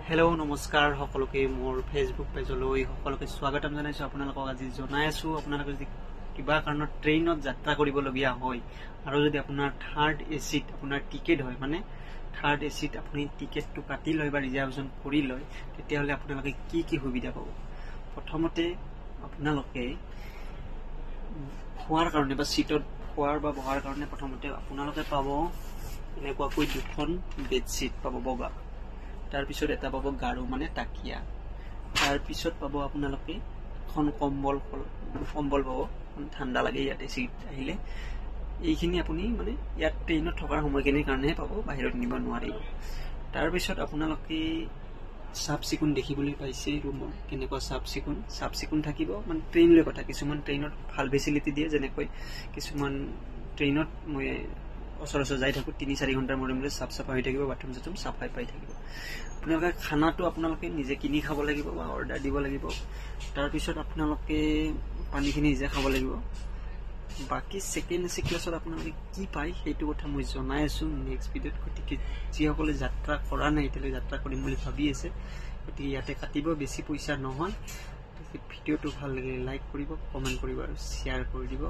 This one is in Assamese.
হেল্ল' নমস্কাৰ সকলোকে মোৰ ফেচবুক পেজলৈ সকলোকে স্বাগতম জনাইছোঁ। আপোনালোকক আজি জনাই আছোঁ, আপোনালোকে যদি কিবা কাৰণত ট্ৰেইনত যাত্ৰা কৰিবলগীয়া হয় আৰু যদি আপোনাৰ থাৰ্ড এচিত আপোনাৰ টিকেট হয়, মানে থাৰ্ড এচিত আপুনি টিকেটটো কাটি লয় বা ৰিজাৰ্ভেশ্যন কৰি লয়, তেতিয়াহ'লে আপোনালোকে কি কি সুবিধা পাব। প্ৰথমতে আপোনালোকে খোৱাৰ কাৰণে বা চিটত খোৱাৰ বা বহাৰ কাৰণে প্ৰথমতে আপোনালোকে পাব এনেকুৱাকৈ দুখন বেডশ্বীট পাব বগা। তাৰপিছত এটা পাব গাৰু মানে তাকিয়া। তাৰপিছত পাব আপোনালোকে এখন কম্বল পাব, ঠাণ্ডা লাগে ইয়াতে চিট আহিলে। এইখিনি আপুনি মানে ইয়াত ট্ৰেইনত থকাৰ সময়খিনিৰ কাৰণেহে পাব, বাহিৰত নিব নোৱাৰিব। তাৰপিছত আপোনালোকে চাফ চিকুণ দেখিবলৈ পাইছে, ৰুমত কেনেকুৱা চাফ চিকুণ থাকিব। মানে ট্ৰেইন লৈ কথা, কিছুমান ট্ৰেইনত ভাল ফেচিলিটি দিয়ে, যেনেকৈ কিছুমান ট্ৰেইনত মই সচৰাচৰ যাই থাকোঁ, ৩-৪ ঘণ্টাৰ মূৰে মূৰে চাফ চাফা হৈ থাকিব, বাথৰুম চাথৰুম চাফাই পাই থাকিব। আপোনালোকে খানাটো আপোনালোকে নিজে কিনি খাব লাগিব বা অৰ্ডাৰ দিব লাগিব। তাৰপিছত আপোনালোকে পানীখিনি নিজে খাব লাগিব। বাকী ছেকেণ্ড এচি ক্লাছত আপোনালোকে কি পায় সেইটো কথা মই জনাই আছোঁ নেক্সট ভিডিঅ'ত। গতিকে যিসকলে যাত্ৰা কৰা নাই, এতিয়ালৈ যাত্ৰা কৰিম বুলি ভাবি আছে, গতিকে ইয়াতে কাটিব, বেছি পইচা নহয়। ভিডিঅ'টো ভাল লাগিলে লাইক কৰিব, কমেণ্ট কৰিব আৰু শ্বেয়াৰ কৰি দিব।